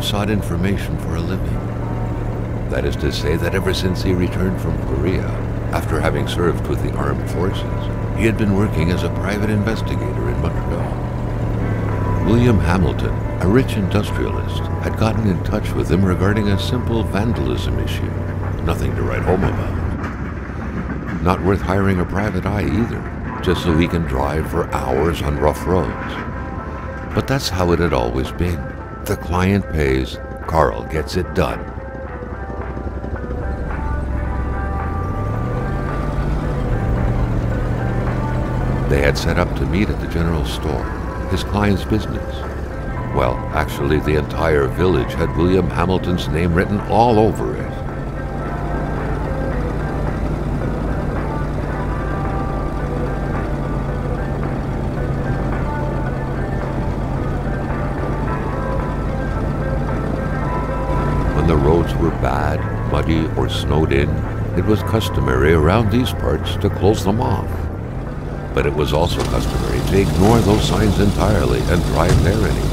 sought information for a living. That is to say that ever since he returned from Korea, after having served with the armed forces, he had been working as a private investigator in Montreal. William Hamilton, a rich industrialist, had gotten in touch with him regarding a simple vandalism issue. Nothing to write home about. Not worth hiring a private eye either, just so he can drive for hours on rough roads. But that's how it had always been. The client pays, Carl gets it done. They had set up to meet at the general store, his client's business. Well, actually, the entire village had William Hamilton's name written all over it. When the roads were bad, muddy, or snowed in, it was customary around these parts to close them off. But it was also customary to ignore those signs entirely and drive there anyway.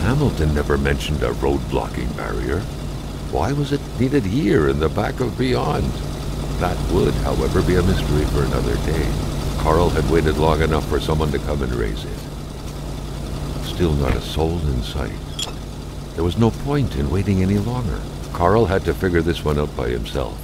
Hamilton never mentioned a road-blocking barrier. Why was it needed here in the back of Beyond? That would, however, be a mystery for another day. Carl had waited long enough for someone to come and raise it. Still not a soul in sight. There was no point in waiting any longer. Carl had to figure this one out by himself.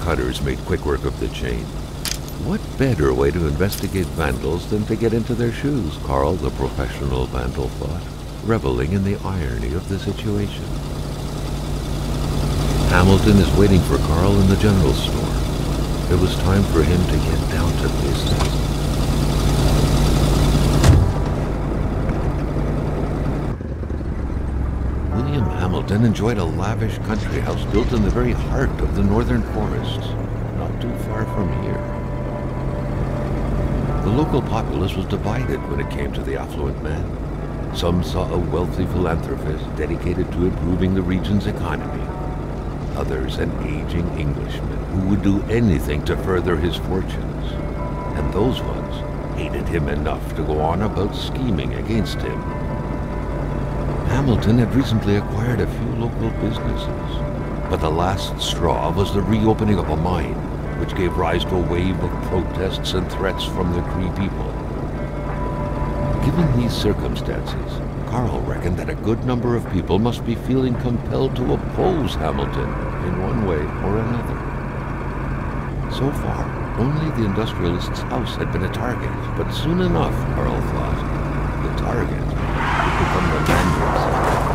Cutters made quick work of the chain. What better way to investigate vandals than to get into their shoes, Carl, the professional vandal, thought, reveling in the irony of the situation. Hamilton is waiting for Carl in the general store. It was time for him to get down to business. Hamilton enjoyed a lavish country house built in the very heart of the northern forests, not too far from here. The local populace was divided when it came to the affluent man. Some saw a wealthy philanthropist dedicated to improving the region's economy. Others an aging Englishman who would do anything to further his fortunes. And those ones hated him enough to go on about scheming against him. Hamilton had recently acquired a few local businesses, but the last straw was the reopening of a mine, which gave rise to a wave of protests and threats from the Cree people. Given these circumstances, Carl reckoned that a good number of people must be feeling compelled to oppose Hamilton in one way or another. So far, only the industrialist's house had been a target, but soon enough, Carl thought, the target would become the man himself.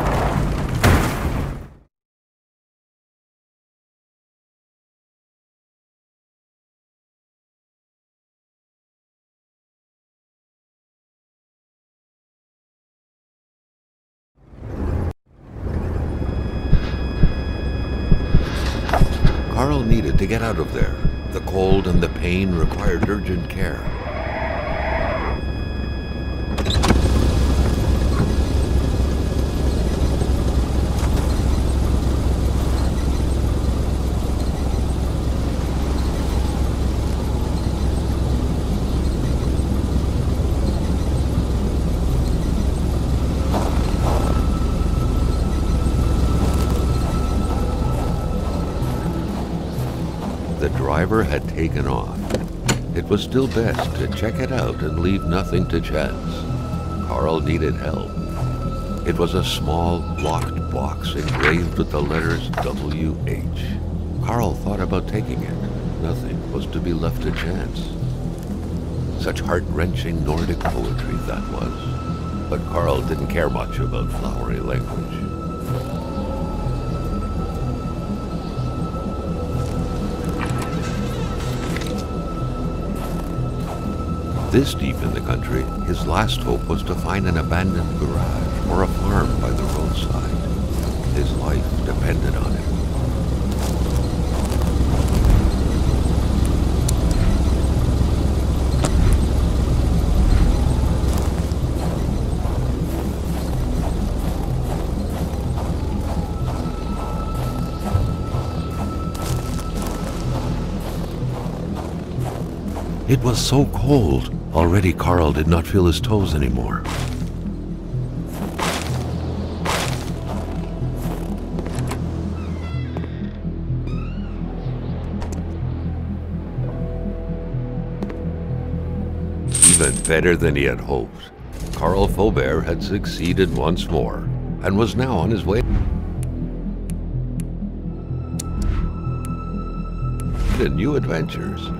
Carl needed to get out of there. The cold and the pain required urgent care. The driver had taken off. It was still best to check it out and leave nothing to chance. Carl needed help. It was a small, locked box engraved with the letters W.H. Carl thought about taking it. Nothing was to be left to chance. Such heart-wrenching Nordic poetry that was. But Carl didn't care much about flowery language. This deep in the country, his last hope was to find an abandoned garage or a farm by the roadside. His life depended on it. It was so cold. Already Carl did not feel his toes anymore. Even better than he had hoped. Carl Faubert had succeeded once more and was now on his way to new adventures.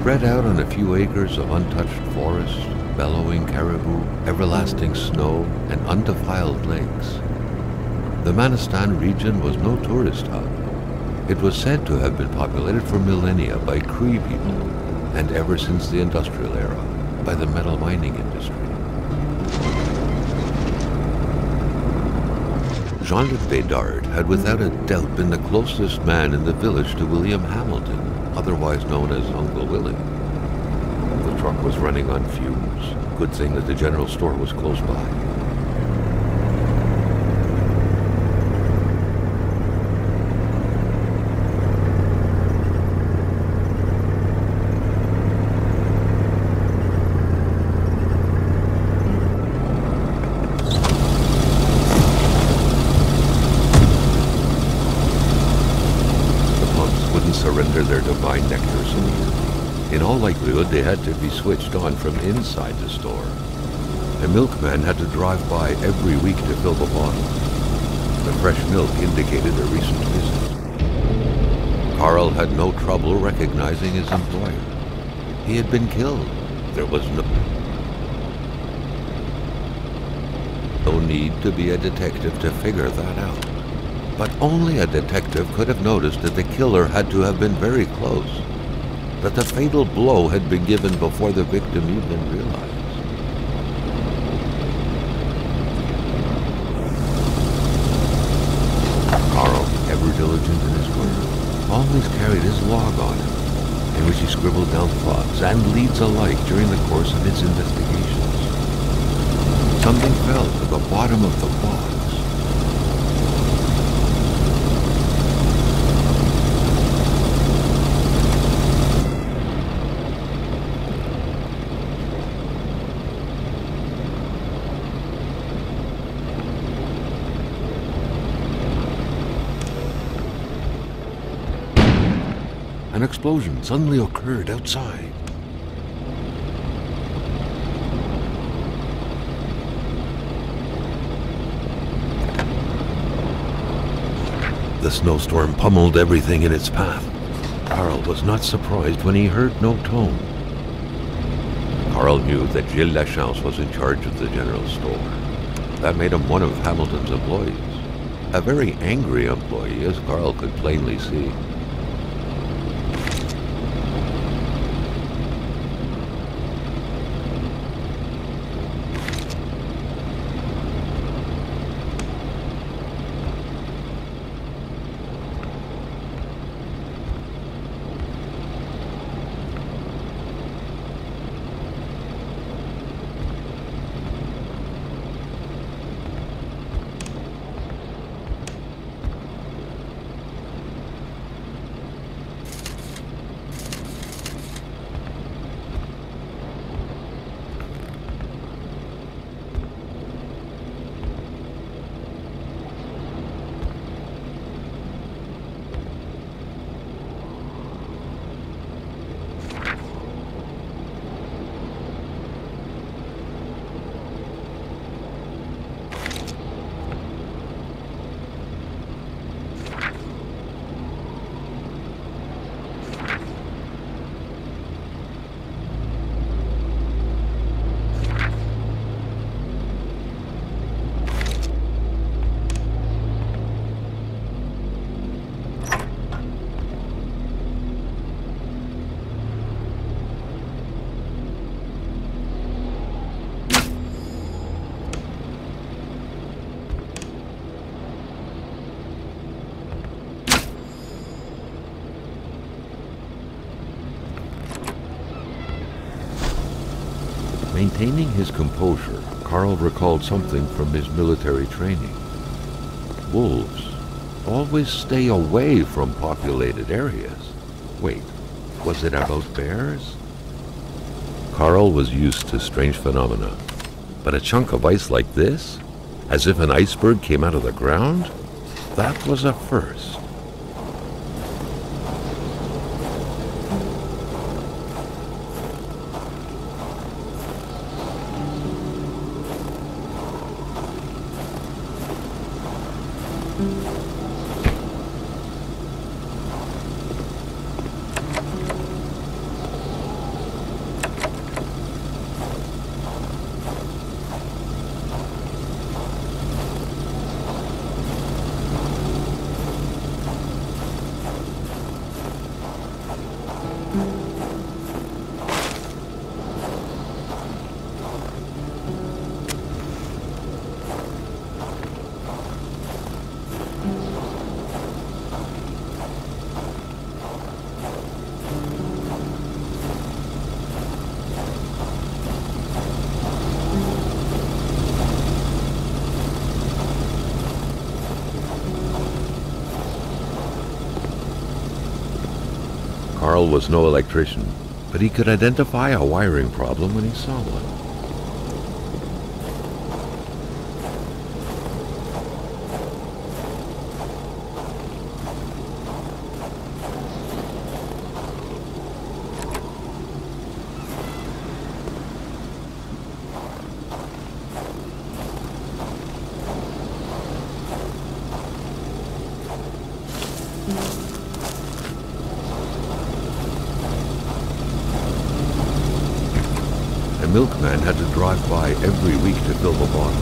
Spread out on a few acres of untouched forest, bellowing caribou, everlasting snow, and undefiled lakes, The Manistan region was no tourist hub. It was said to have been populated for millennia by Cree people, and ever since the industrial era, by the metal mining industry. Jean-Luc Bédard had without a doubt been the closest man in the village to William Hamilton, otherwise known as Uncle Willie. The truck was running on fumes. Good thing that the general store was close by. Surrender their divine nectar so easily. In all likelihood, they had to be switched on from inside the store. A milkman had to drive by every week to fill the bottles. The fresh milk indicated a recent visit. Carl had no trouble recognizing his employer. He had been killed. There was no need to be a detective to figure that out. But only a detective could have noticed that the killer had to have been very close, that the fatal blow had been given before the victim even realized. Carl, ever diligent in his work, always carried his log on him, in which he scribbled down thoughts and leads alike during the course of his investigations. Something fell to the bottom of the box. An explosion suddenly occurred outside. The snowstorm pummeled everything in its path. Carl was not surprised when he heard no tone. Carl knew that Gilles Lachance was in charge of the general store. That made him one of Hamilton's employees. A very angry employee, as Carl could plainly see. Maintaining his composure, Carl recalled something from his military training. Wolves always stay away from populated areas. Wait, was it about bears? Carl was used to strange phenomena, but a chunk of ice like this, as if an iceberg came out of the ground, that was a first. Carl was no electrician, but he could identify a wiring problem when he saw one. The milkman had to drive by every week to fill the bottle.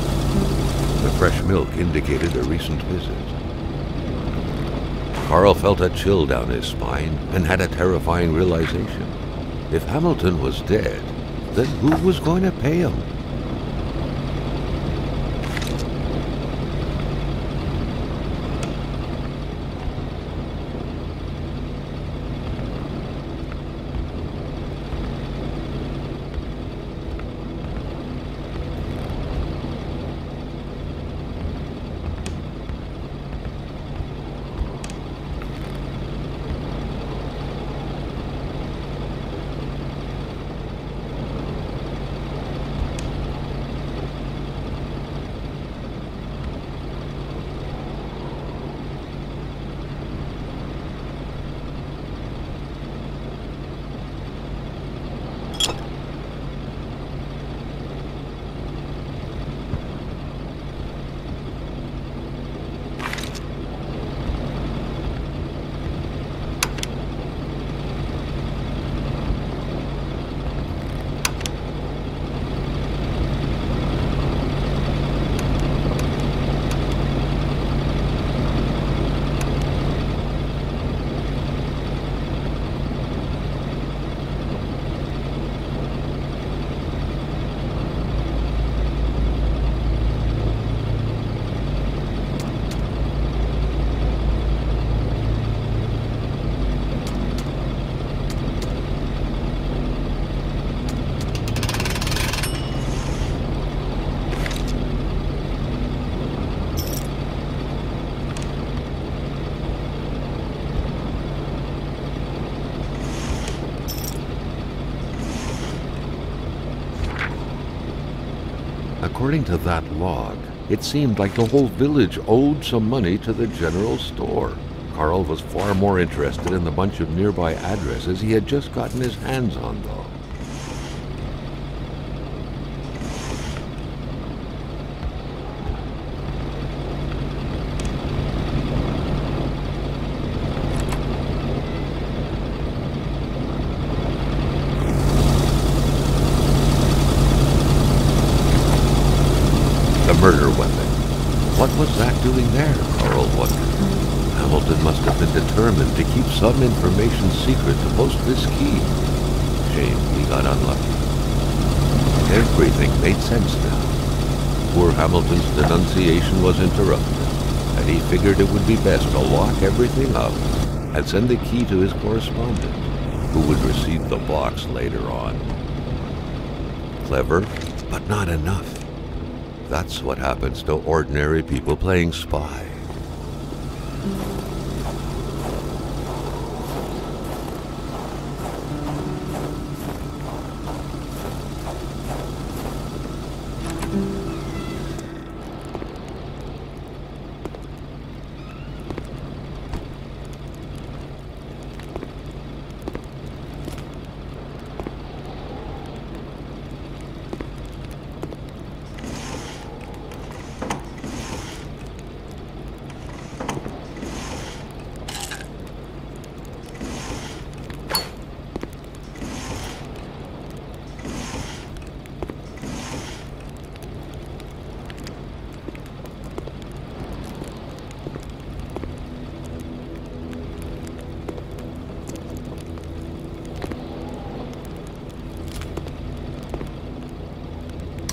The fresh milk indicated a recent visit. Carl felt a chill down his spine and had a terrifying realization. If Hamilton was dead, then who was going to pay him? According to that log, it seemed like the whole village owed some money to the general store. Carl was far more interested in the bunch of nearby addresses he had just gotten his hands on, though. The murder weapon. What was that doing there, Carl wondered. Hamilton must have been determined to keep some information secret to post this key. Shame he got unlucky. Everything made sense now. Poor Hamilton's denunciation was interrupted, and he figured it would be best to lock everything up and send the key to his correspondent, who would receive the box later on. Clever, but not enough. That's what happens to ordinary people playing spy.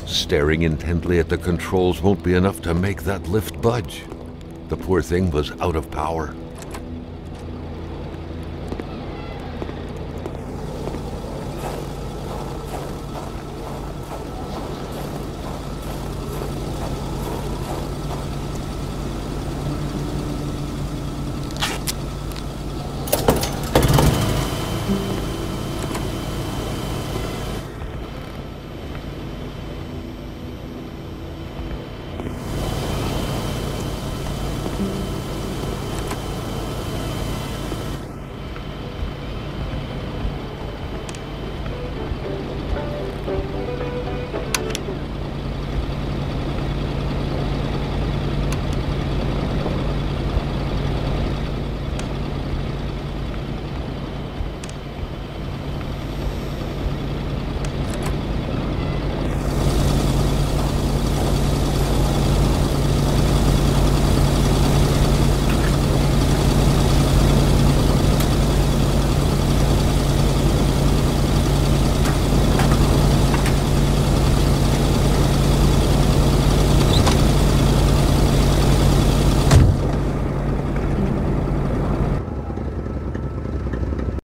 Staring intently at the controls won't be enough to make that lift budge. The poor thing was out of power.